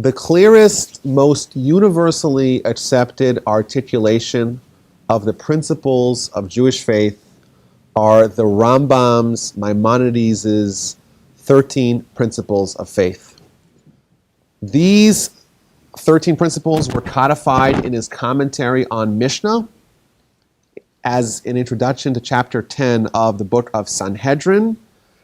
The clearest, most universally accepted articulation of the principles of Jewish faith are the Rambam's, Maimonides' 13 principles of faith. These 13 principles were codified in his commentary on Mishnah as an introduction to chapter 10 of the book of Sanhedrin.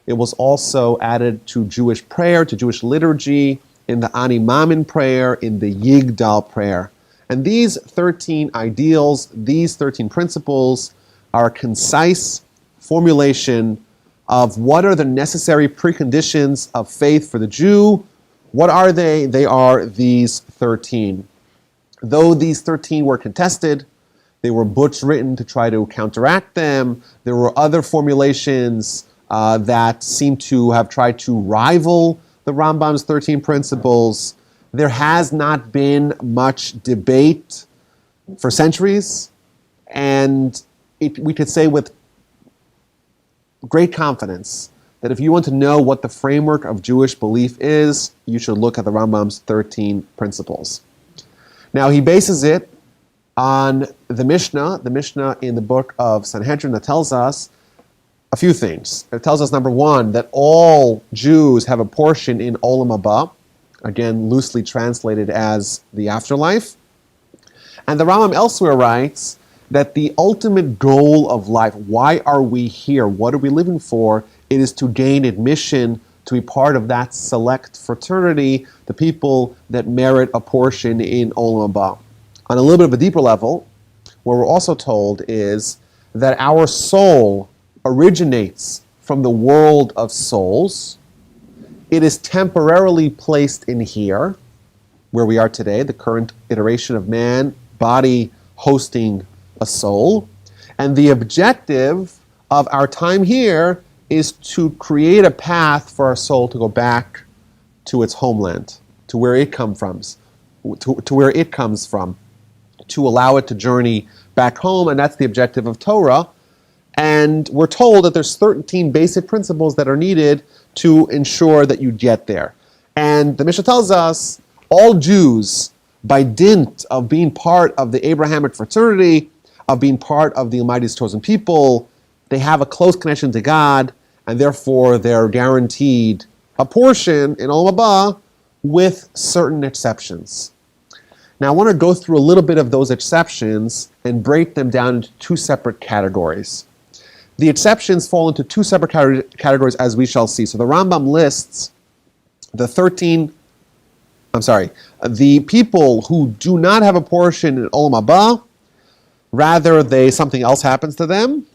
It was also added to Jewish prayer, to Jewish liturgy, in the Ani Mamin prayer, in the Yigdal prayer. And these 13 ideals, these 13 principles are a concise formulation of what are the necessary preconditions of faith for the Jew. What are they? They are these 13. Though these 13 were contested, they were books written to try to counteract them. There were other formulations that seem to have tried to rival the Rambam's 13 principles. There has not been much debate for centuries, and we could say with great confidence that if you want to know what the framework of Jewish belief is, you should look at the Rambam's 13 principles. Now, he bases it on the Mishnah in the book of Sanhedrin that tells us a few things. It tells us, number one, that all Jews have a portion in Olam Haba, again, loosely translated as the afterlife. And the Rambam elsewhere writes that the ultimate goal of life, why are we here? What are we living for? It is to gain admission, to be part of that select fraternity, the people that merit a portion in Olam Haba. On a little bit of a deeper level, what we're also told is that our soul originates from the world of souls. It is temporarily placed in here, where we are today, the current iteration of man, body hosting a soul. And the objective of our time here is to create a path for our soul to go back to its homeland, to where it comes from, to allow it to journey back home, and that's the objective of Torah. And we're told that there's 13 basic principles that are needed to ensure that you get there. And the Mishnah tells us all Jews, by dint of being part of the Abrahamic fraternity, of being part of the Almighty's chosen people, they have a close connection to God, and therefore they're guaranteed a portion in Olam Haba with certain exceptions. Now I want to go through a little bit of those exceptions and break them down into two separate categories. The exceptions fall into two separate categories, as we shall see. So the Rambam lists the people who do not have a portion in Olam Haba, rather something else happens to them,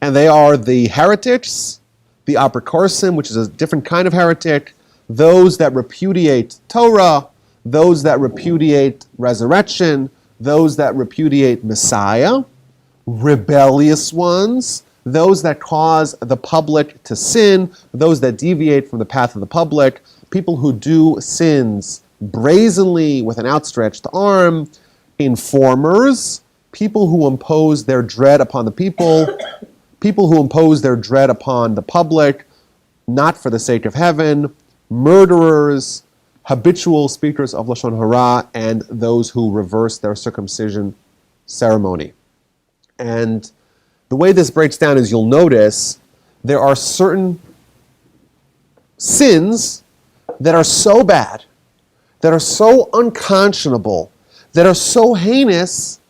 and they are the heretics, the apocrisim, which is a different kind of heretic, those that repudiate Torah, those that repudiate resurrection, those that repudiate Messiah, rebellious ones, those that cause the public to sin, those that deviate from the path of the public, people who do sins brazenly with an outstretched arm, informers, people who impose their dread upon the people, people who impose their dread upon the public, not for the sake of heaven, murderers, habitual speakers of Lashon Hara, and those who reverse their circumcision ceremony. And the way this breaks down is, you'll notice there are certain sins that are so bad, that are so unconscionable, that are so heinous,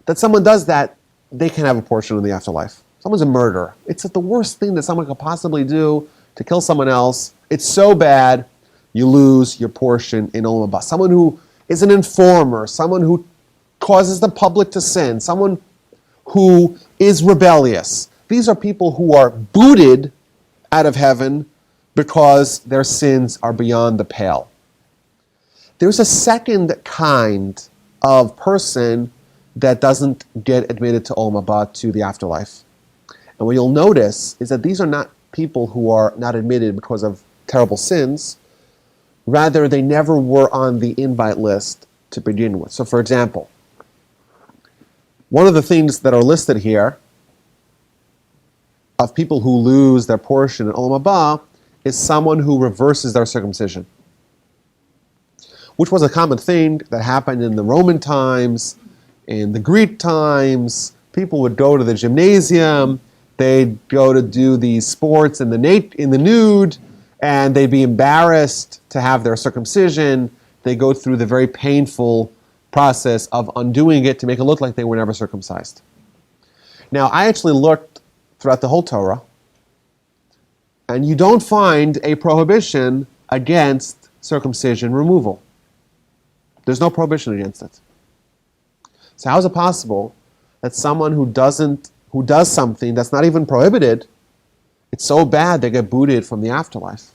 that someone does that, they can have a portion in the afterlife. Someone's a murderer. It's the worst thing that someone could possibly do, to kill someone else. It's so bad, you lose your portion in Olam Haba. Someone who is an informer, someone who causes the public to sin, someone who is rebellious. These are people who are booted out of heaven because their sins are beyond the pale. There's a second kind of person that doesn't get admitted to Olam Haba, to the afterlife. And what you'll notice is that these are not people who are not admitted because of terrible sins. Rather, they never were on the invite list to begin with. So for example, one of the things that are listed here of people who lose their portion in Olam Haba is someone who reverses their circumcision. which was a common thing that happened in the Roman times, in the Greek times. People would go to the gymnasium, they'd go to do these sports in the nude, and they'd be embarrassed to have their circumcision. They go through the very painful process of undoing it to make it look like they were never circumcised. Now, I actually looked throughout the whole Torah, and you don't find a prohibition against circumcision removal. There's no prohibition against it. So how is it possible that someone who does something that's not even prohibited, it's so bad they get booted from the afterlife?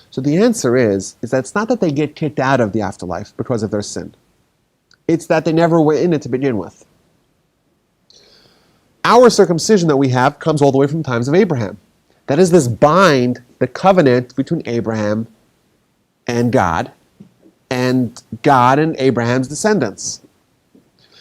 So the answer is that it's not that they get kicked out of the afterlife because of their sin. It's that they never were in it to begin with. Our circumcision that we have comes all the way from the times of Abraham. That is this the covenant between Abraham and God and Abraham's descendants.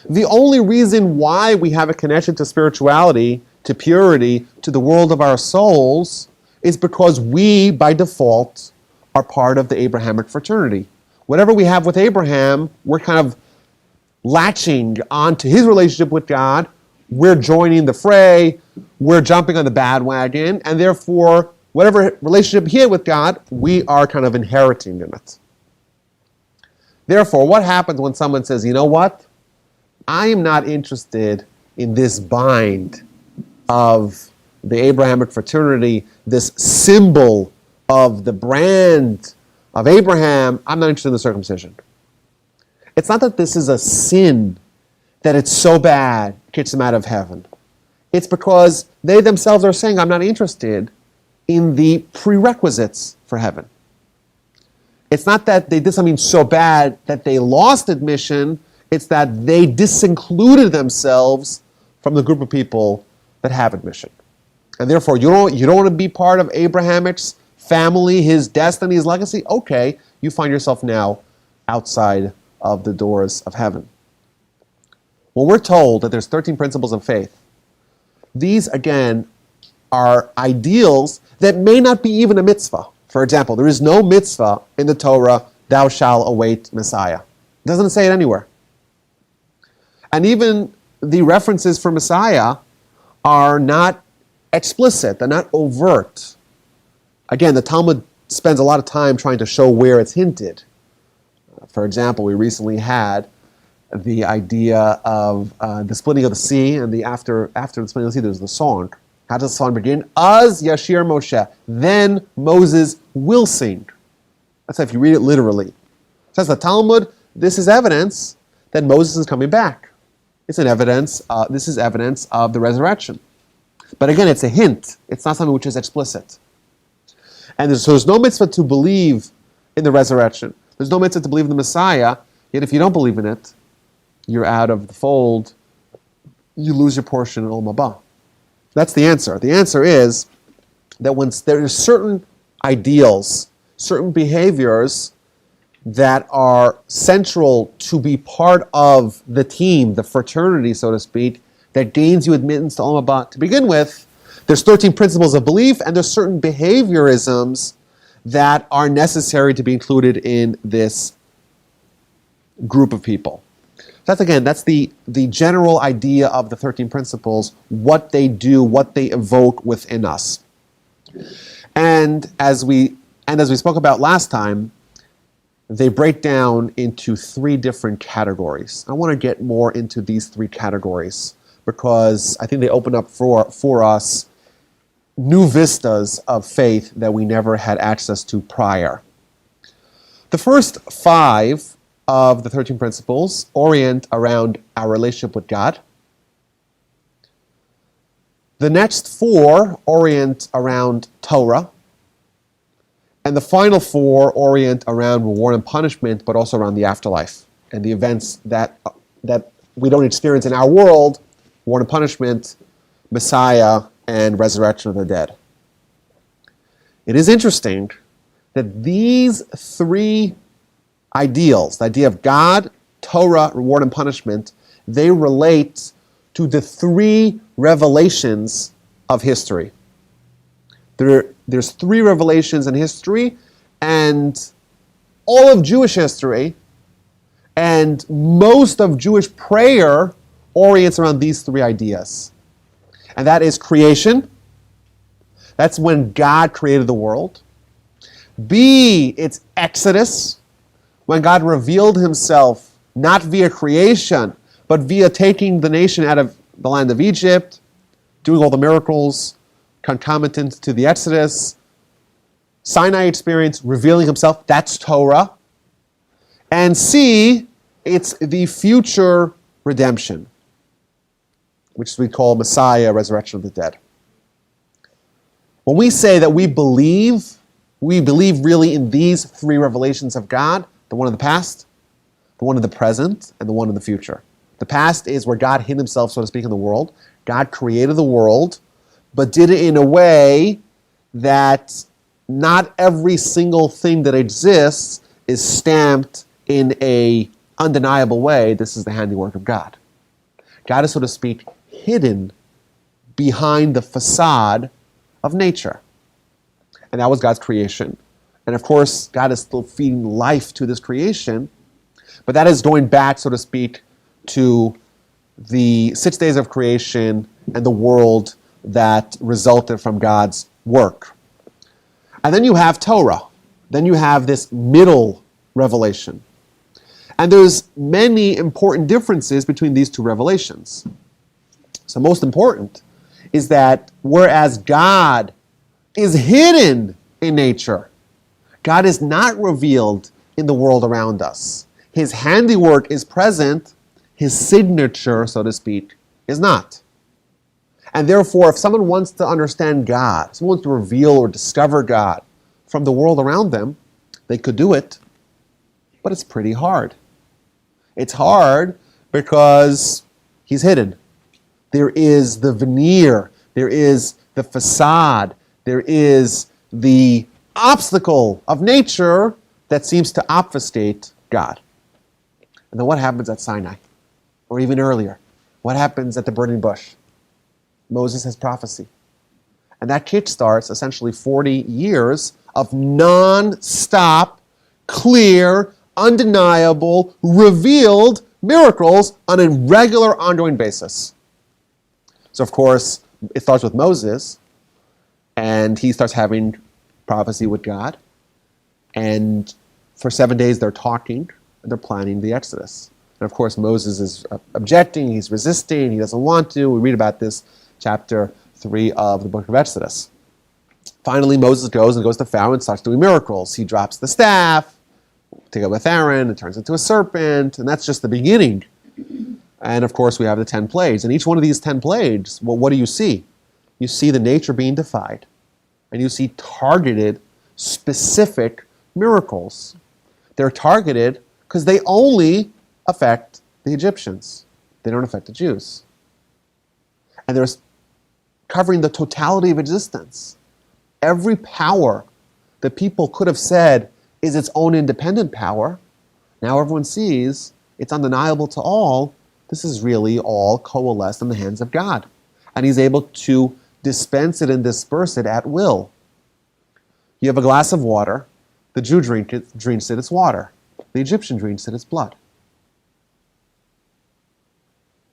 The only reason why we have a connection to spirituality, to purity, to the world of our souls, is because we, by default, are part of the Abrahamic fraternity. Whatever we have with Abraham, we're kind of latching onto his relationship with God. We're joining the fray. We're jumping on the bandwagon. And therefore, whatever relationship he had with God, we are kind of inheriting in it. Therefore, what happens when someone says, you know what? I am not interested in this bind of the Abrahamic fraternity, this symbol of the brand of Abraham. I'm not interested in the circumcision. It's not that this is a sin, that it's so bad, kicks them out of heaven. It's because they themselves are saying, I'm not interested in the prerequisites for heaven. It's not that they did something so bad that they lost admission. It's that they disincluded themselves from the group of people that have admission. And therefore, you don't want to be part of Abrahamic's family, his destiny, his legacy. Okay, you find yourself now outside of the doors of heaven. When we're told that there's 13 principles of faith, these, again, are ideals that may not be even a mitzvah. For example, there is no mitzvah in the Torah, thou shalt await Messiah. It doesn't say it anywhere. And even the references for Messiah are not explicit, they're not overt. Again, the Talmud spends a lot of time trying to show where it's hinted. For example, we recently had the idea of the splitting of the sea, and after the splitting of the sea, there's the song. How does the song begin? Az Yashir Moshe. Then Moses will sing. That's if you read it literally. Says the Talmud, this is evidence that Moses is coming back. It's an evidence. This is evidence of the resurrection. But again, it's a hint. It's not something which is explicit. And so there's no mitzvah to believe in the resurrection. There's no mitzvah to believe in the Messiah. Yet if you don't believe in it, you're out of the fold. You lose your portion in Olam Haba. That's the answer. The answer is that when there are certain ideals, certain behaviors that are central to be part of the team, the fraternity, so to speak, that gains you admittance to Olam Haba to begin with, there's 13 principles of belief, and there's certain behaviorisms that are necessary to be included in this group of people. That's the general idea of the 13 principles, what they do, what they evoke within us. And as we spoke about last time, they break down into 3 different categories. I want to get more into these 3 categories because I think they open up for us new vistas of faith that we never had access to prior. The first 5 of the 13 principles orient around our relationship with God. The next 4 orient around Torah. And the final 4 orient around reward and punishment, but also around the afterlife and the events that we don't experience in our world, reward and punishment, Messiah, and resurrection of the dead. It is interesting that these 3 ideals, the idea of God, Torah, reward and punishment, they relate to the 3 revelations of history. There's 3 revelations in history, and all of Jewish history, and most of Jewish prayer orients around these three ideas. And that is creation. That's when God created the world. B, it's Exodus, when God revealed himself not via creation, but via taking the nation out of the land of Egypt, doing all the miracles concomitant to the Exodus. Sinai experience, revealing himself, that's Torah. And C, it's the future redemption, which we call Messiah, resurrection of the dead. When we say that we believe really in these three revelations of God, the one of the past, the one of the present, and the one of the future. The past is where God hid himself, so to speak, in the world. God created the world, but did it in a way that not every single thing that exists is stamped in a undeniable way. This is the handiwork of God. God is, so to speak, hidden behind the facade of nature. And that was God's creation. And of course, God is still feeding life to this creation, but that is going back, so to speak, to the 6 days of creation and the world that resulted from God's work. And then you have Torah. Then you have this middle revelation. And there's many important differences between these two revelations. So most important is that whereas God is hidden in nature, God is not revealed in the world around us. His handiwork is present, his signature, so to speak, is not. And therefore, if someone wants to understand God, someone wants to reveal or discover God from the world around them, they could do it, but it's pretty hard. It's hard because he's hidden. There is the veneer, there is the facade, there is the obstacle of nature that seems to obfuscate God. And then what happens at Sinai? Or even earlier? What happens at the burning bush? Moses has prophecy. And that kickstarts essentially 40 years of non-stop, clear, undeniable, revealed miracles on a regular, ongoing basis. So of course, it starts with Moses, and he starts having prophecy with God. And for 7 days they're talking, and they're planning the Exodus. And of course, Moses is objecting, he's resisting, he doesn't want to. We read about this chapter 3 of the book of Exodus. Finally, Moses goes to Pharaoh and starts doing miracles. He drops the staff, take it with Aaron, it turns into a serpent, and that's just the beginning. And of course, we have the 10 plagues. And each one of these 10 plagues, well, what do you see? You see the nature being defied. And you see targeted, specific miracles. They're targeted because they only affect the Egyptians. They don't affect the Jews. And they're covering the totality of existence. Every power that people could have said is its own independent power, now everyone sees it's undeniable to all. This is really all coalesced in the hands of God. And he's able to dispense it and disperse it at will. You have a glass of water. The Jew drinks it, it's water. The Egyptian drinks it, it's blood.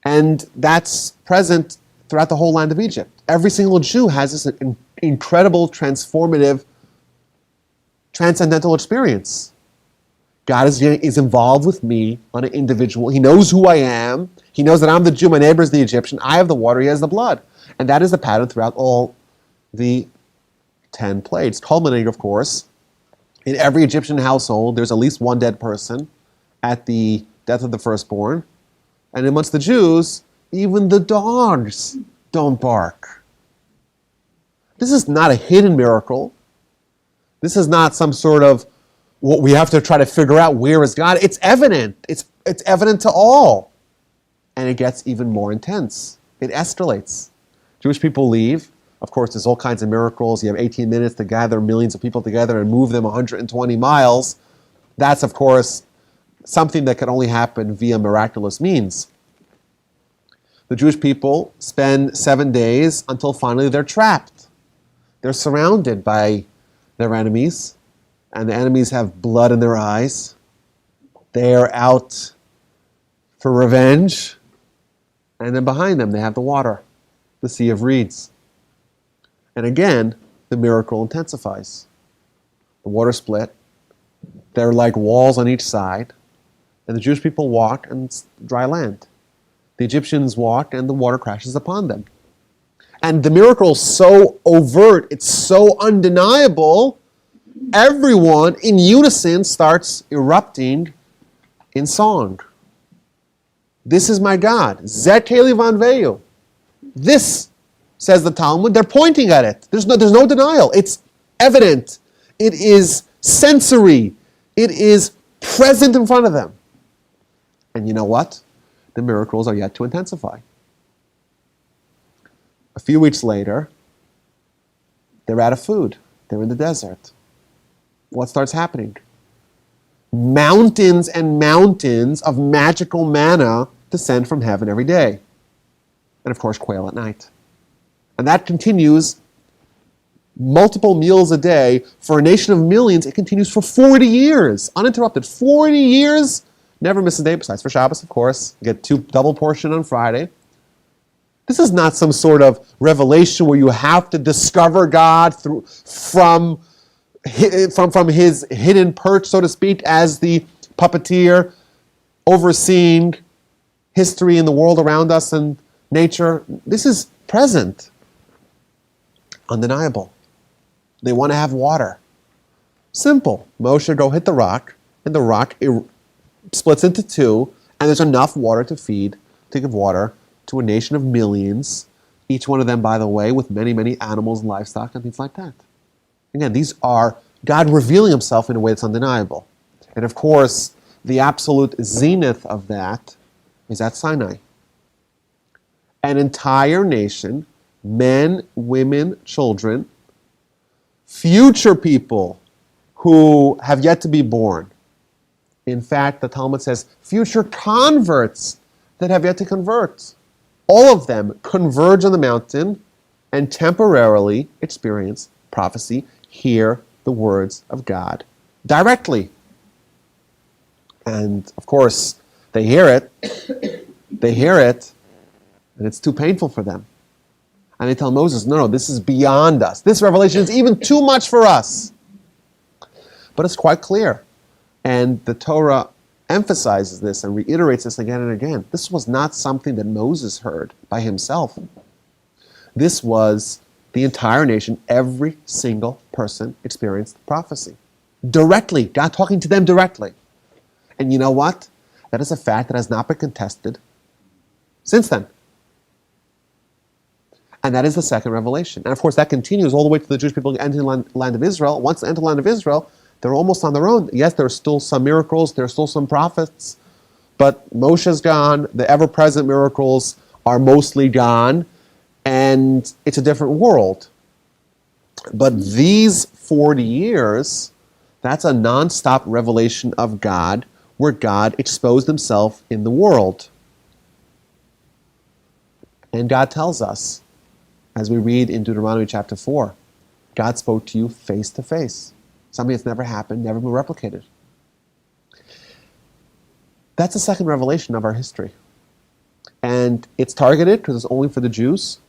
And that's present throughout the whole land of Egypt. Every single Jew has this incredible, transformative, transcendental experience. God is involved with me on an individual. He knows who I am. He knows that I'm the Jew, my neighbor is the Egyptian. I have the water, he has the blood. And that is the pattern throughout all the 10 plagues. Culminating, of course, in every Egyptian household, there's at least one dead person at the death of the firstborn. And amongst the Jews, even the dogs don't bark. This is not a hidden miracle. This is not some sort of what we have to try to figure out, where is God? It's evident. It's evident to all. And it gets even more intense. It escalates. Jewish people leave. Of course, there's all kinds of miracles. You have 18 minutes to gather millions of people together and move them 120 miles. That's, of course, something that can only happen via miraculous means. The Jewish people spend 7 days until finally they're trapped. They're surrounded by their enemies. and the enemies have blood in their eyes. They are out for revenge. And then behind them, they have the water, the sea of reeds. And again, the miracle intensifies. The water split. There are like walls on each side. And the Jewish people walk on dry land. The Egyptians walk and the water crashes upon them. And the miracle is so overt, it's so undeniable, everyone in unison starts erupting in song. This is my God. Zeh keli vanveyu. This, says the Talmud, they're pointing at it. There's no denial. It's evident. It is sensory. It is present in front of them. And you know what? The miracles are yet to intensify. A few weeks later, they're out of food. They're in the desert. What starts happening? Mountains and mountains of magical manna descend from heaven every day. And of course, quail at night. And that continues multiple meals a day. For a nation of millions, it continues for 40 years, uninterrupted. 40 years, never miss a day, besides for Shabbos, of course. You get double portion on Friday. This is not some sort of revelation where you have to discover God from his hidden perch, so to speak, as the puppeteer overseeing history in the world around us and nature. This is present, undeniable. They want to have water. Simple. Moshe, go hit the rock, and the rock splits into two, and there's enough water to give water to a nation of millions, each one of them, by the way, with many, many animals and livestock and things like that. Again, these are God revealing himself in a way that's undeniable. And of course, the absolute zenith of that is at Sinai. An entire nation, men, women, children, future people who have yet to be born. In fact, the Talmud says future converts that have yet to convert. All of them converge on the mountain and temporarily experience prophecy, hear the words of God directly. And of course, they hear it, and it's too painful for them. And they tell Moses, no, this is beyond us. This revelation is even too much for us. But it's quite clear. And the Torah emphasizes this and reiterates this again and again. This was not something that Moses heard by himself. This was the entire nation. Every single person experienced prophecy. Directly. God talking to them directly. And you know what? That is a fact that has not been contested since then. And that is the second revelation. And of course, that continues all the way to the Jewish people entering the land of Israel. Once they enter the land of Israel, they're almost on their own. Yes, there are still some miracles, there are still some prophets, but Moshe's gone, the ever-present miracles are mostly gone, and it's a different world. But these 40 years, that's a non-stop revelation of God, where God exposed himself in the world. And God tells us, as we read in Deuteronomy chapter 4, God spoke to you face to face. Something that's never happened, never been replicated. That's the second revelation of our history. And it's targeted because it's only for the Jews.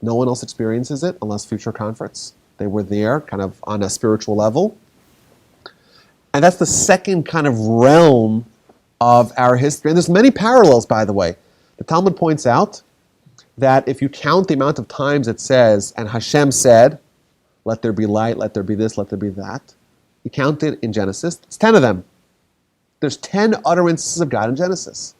No one else experiences it unless future converts. They were there kind of on a spiritual level. And that's the second kind of realm of our history. And there's many parallels, by the way. The Talmud points out that if you count the amount of times it says, and Hashem said, let there be light, let there be this, let there be that, you count it in Genesis, it's 10 of them. There's 10 utterances of God in Genesis.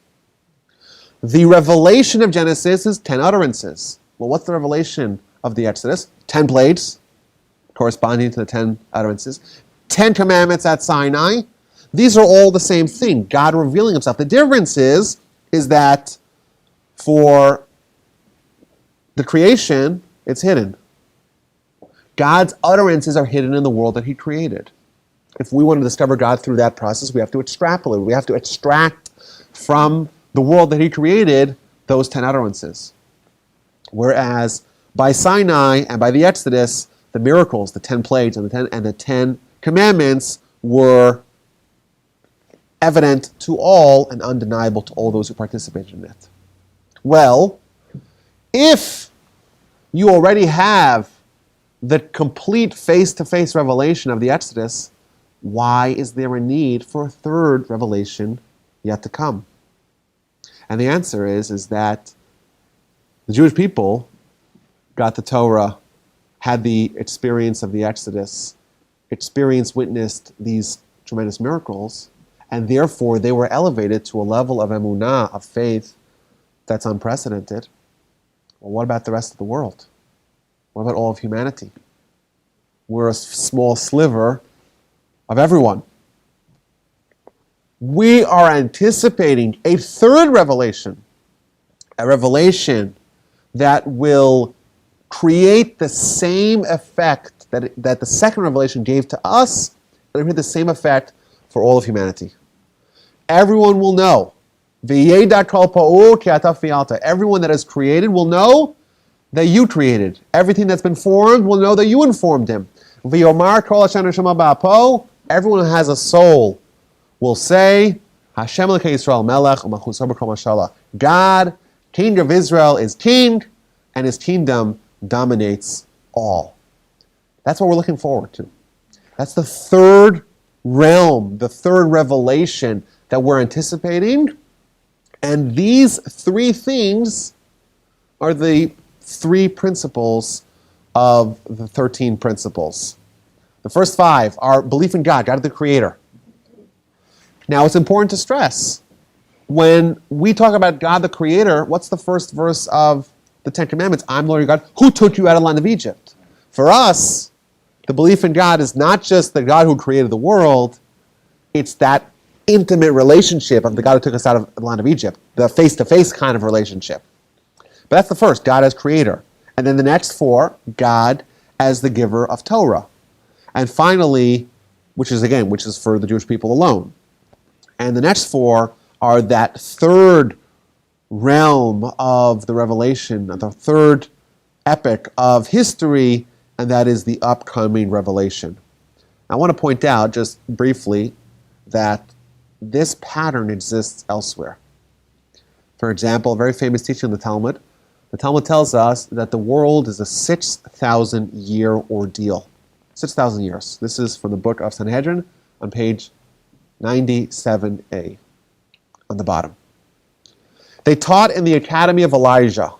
The revelation of Genesis is 10 utterances. Well, what's the revelation of the Exodus? 10 plagues, corresponding to the 10 utterances. 10 commandments at Sinai. These are all the same thing, God revealing himself. The difference is that for the creation, it's hidden. God's utterances are hidden in the world that he created. If we want to discover God through that process, we have to extrapolate. We have to extract from the world that he created those 10 utterances. Whereas by Sinai and by the Exodus, the miracles, the 10 plagues and the 10 commandments were evident to all and undeniable to all those who participated in it. Well, if you already have the complete face-to-face revelation of the Exodus, why is there a need for a third revelation yet to come? And the answer is that the Jewish people got the Torah, had the experience of the Exodus, witnessed these tremendous miracles, and therefore they were elevated to a level of emunah, of faith, that's unprecedented. Well, what about the rest of the world? What about all of humanity? We're a small sliver of everyone. We are anticipating a third revelation, a revelation that will create the same effect that the second revelation gave to us, and it will have the same effect for all of humanity. Everyone will know. Everyone that is created will know that you created. Everything that's been formed will know that you informed him. Everyone who has a soul will say, Hashem Elokei Yisrael Melech u'malchuso b'kol mashallah. God, King of Israel, is king, and his kingdom dominates all. That's what we're looking forward to. That's the third realm, the third revelation that we're anticipating. And these three things are the three principles of the 13 principles. The first 5 are belief in God, God the Creator. Now, it's important to stress, when we talk about God the Creator, what's the first verse of the Ten Commandments? I'm Lord your God, who took you out of the land of Egypt. For us, the belief in God is not just the God who created the world, it's that intimate relationship of the God who took us out of the land of Egypt, the face-to-face kind of relationship. But that's the first, God as Creator. And then the next 4, God as the giver of Torah. And finally, which is for the Jewish people alone. And the next 4 are that third realm of the revelation, the third epic of history, and that is the upcoming revelation. I want to point out, just briefly, that this pattern exists elsewhere. For example, a very famous teaching in the Talmud tells us that the world is a 6,000-year ordeal. 6,000 years. This is from the book of Sanhedrin on page 97a, on the bottom. They taught in the Academy of Elijah,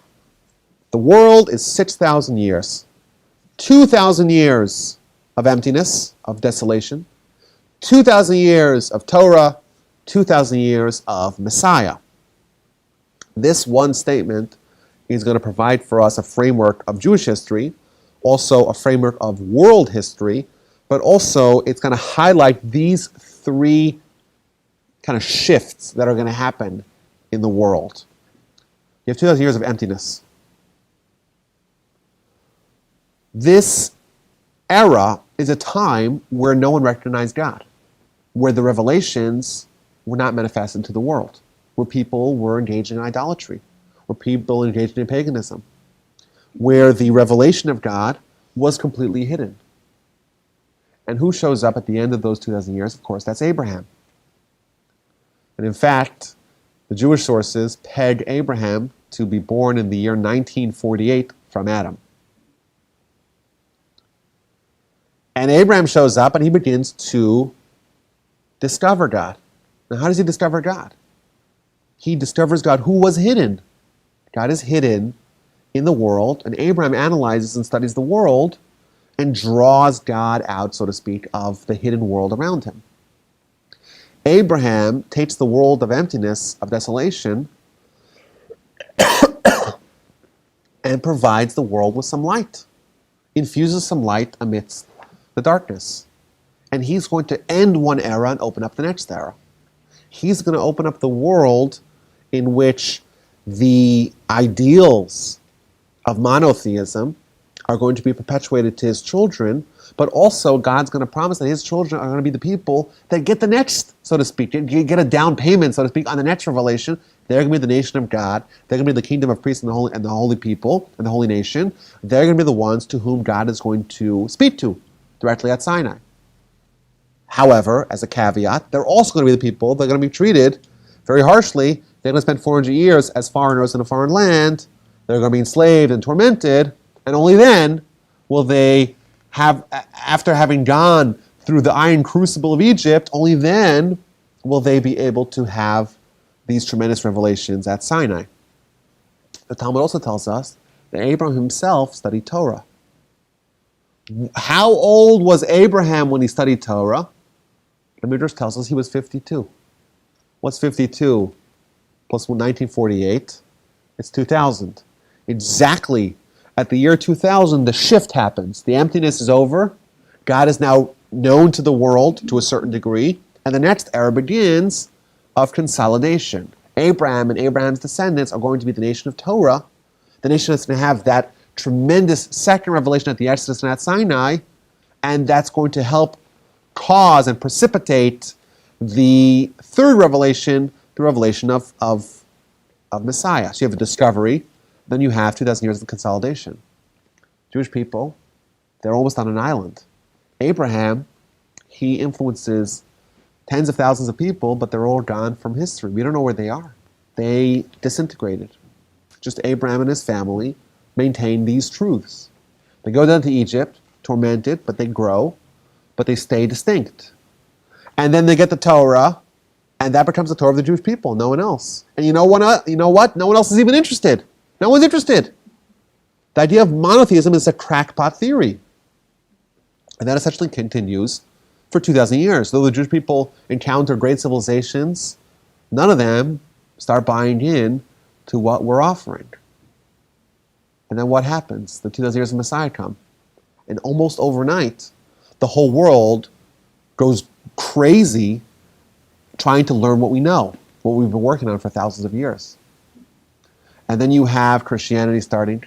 the world is 6,000 years. 2,000 years of emptiness, of desolation. 2,000 years of Torah. 2,000 years of Messiah. This one statement is going to provide for us a framework of Jewish history, also a framework of world history, but also it's going to highlight these 3 kind of shifts that are going to happen in the world. You have 2,000 years of emptiness. This era is a time where no one recognized God, where the revelations were not manifested to the world, where people were engaged in idolatry, where people engaged in paganism, where the revelation of God was completely hidden. And who shows up at the end of those 2,000 years? Of course, that's Abraham. And in fact, the Jewish sources peg Abraham to be born in the year 1948 from Adam. And Abraham shows up and he begins to discover God. Now, how does he discover God? He discovers God who was hidden. God is hidden in the world, and Abraham analyzes and studies the world and draws God out, so to speak, of the hidden world around him. Abraham takes the world of emptiness, of desolation, and provides the world with some light, infuses some light amidst the darkness. And he's going to end one era and open up the next era. He's going to open up the world in which the ideals of monotheism are going to be perpetuated to his children, but also God's going to promise that his children are going to be the people that get the next, so to speak, get a down payment, so to speak, on the next revelation. They're going to be the nation of God. They're going to be the kingdom of priests and the holy people and the holy nation. They're going to be the ones to whom God is going to speak to directly at Sinai. However, as a caveat, they're also going to be the people that are going to be treated very harshly. They're going to spend 400 years as foreigners in a foreign land. They're going to be enslaved and tormented. And only then will they have, after having gone through the iron crucible of Egypt, only then will they be able to have these tremendous revelations at Sinai. The Talmud also tells us that Abraham himself studied Torah. How old was Abraham when he studied Torah? The Midrash tells us he was 52. What's 52 plus 1948? It's 2000. Exactly at the year 2000, the shift happens. The emptiness is over. God is now known to the world to a certain degree. And the next era begins of consolidation. Abraham and Abraham's descendants are going to be the nation of Torah, the nation that's going to have that tremendous second revelation at the Exodus and at Sinai, and that's going to help cause and precipitate the third revelation, the revelation of Messiah. So you have a discovery, then you have 2,000 years of consolidation. Jewish people, they're almost on an island. Abraham, he influences tens of thousands of people, but they're all gone from history. We don't know where they are. They disintegrated. Just Abraham and his family maintain these truths. They go down to Egypt, tormented, but they grow, but they stay distinct. And then they get the Torah, and that becomes the Torah of the Jewish people, no one else. And you know what? No one else is even interested. No one's interested. The idea of monotheism is a crackpot theory. And that essentially continues for 2,000 years. Though the Jewish people encounter great civilizations, none of them start buying in to what we're offering. And then what happens? The 2,000 years of Messiah come. And almost overnight, the whole world goes crazy trying to learn what we know, what we've been working on for thousands of years. And then you have Christianity starting,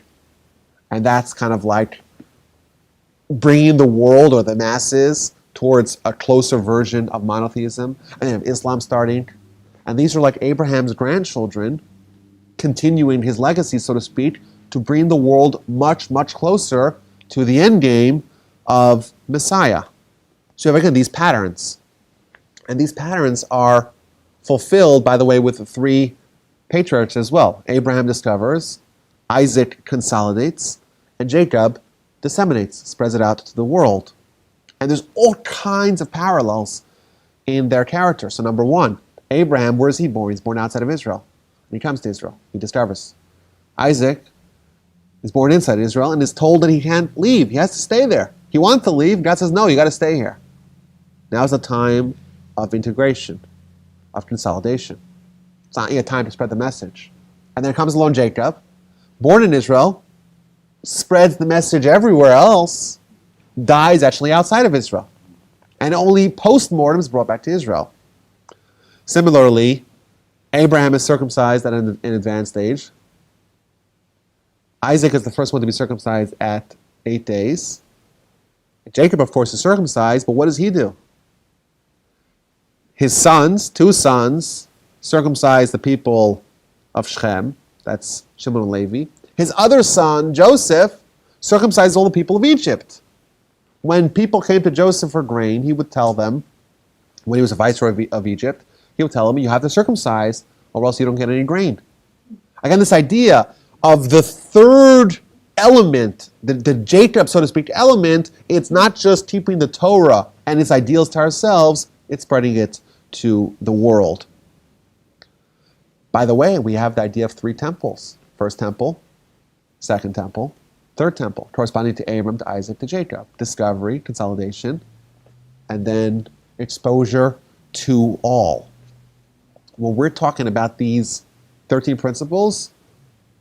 and that's kind of like bringing the world or the masses towards a closer version of monotheism. And then you have Islam starting. And these are like Abraham's grandchildren continuing his legacy, so to speak, to bring the world much, much closer to the end game of Messiah. So you have, again, these patterns. And these patterns are fulfilled, by the way, with the three patriarchs as well. Abraham discovers, Isaac consolidates, and Jacob disseminates, spreads it out to the world. And there's all kinds of parallels in their character. So number one, Abraham, where is he born? He's born outside of Israel. When he comes to Israel, he discovers. Isaac is born inside Israel and is told that he can't leave. He has to stay there. He wants to leave. God says, no, you got to stay here. Now's the time of integration, of consolidation. It's not yet time to spread the message. And then comes along Jacob, born in Israel, spreads the message everywhere else, dies actually outside of Israel. And only post-mortem is brought back to Israel. Similarly, Abraham is circumcised at an advanced age. Isaac is the first one to be circumcised at 8 days. Jacob, of course, is circumcised, but what does he do? His sons, two sons, circumcise the people of Shechem. That's Shimon and Levi. His other son, Joseph, circumcised all the people of Egypt. When people came to Joseph for grain, he would tell them, when he was a viceroy of Egypt, he would tell them, you have to circumcise or else you don't get any grain. Again, this idea of the third element, the Jacob, so to speak, element, it's not just keeping the Torah and its ideals to ourselves, it's spreading it to the world. By the way, we have the idea of three temples. First temple, second temple, third temple, corresponding to Abram, to Isaac, to Jacob. Discovery, consolidation, and then exposure to all. When we're talking about these 13 principles,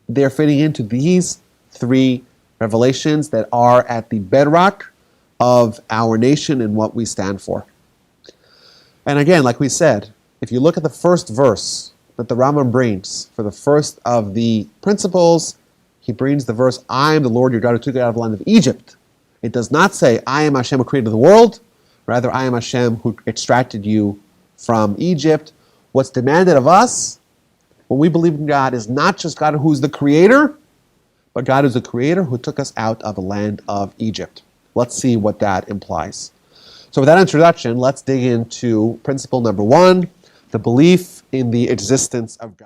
they're fitting into these three revelations that are at the bedrock of our nation and what we stand for. And again, like we said, if you look at the first verse that the Rambam brings for the first of the principles, he brings the verse, I am the Lord your God who took you out of the land of Egypt. It does not say, I am Hashem who created the world. Rather, I am Hashem who extracted you from Egypt. What's demanded of us when we believe in God is not just God who's the creator, but God is the creator who took us out of the land of Egypt. Let's see what that implies. So with that introduction, let's dig into principle number 1, the belief in the existence of God.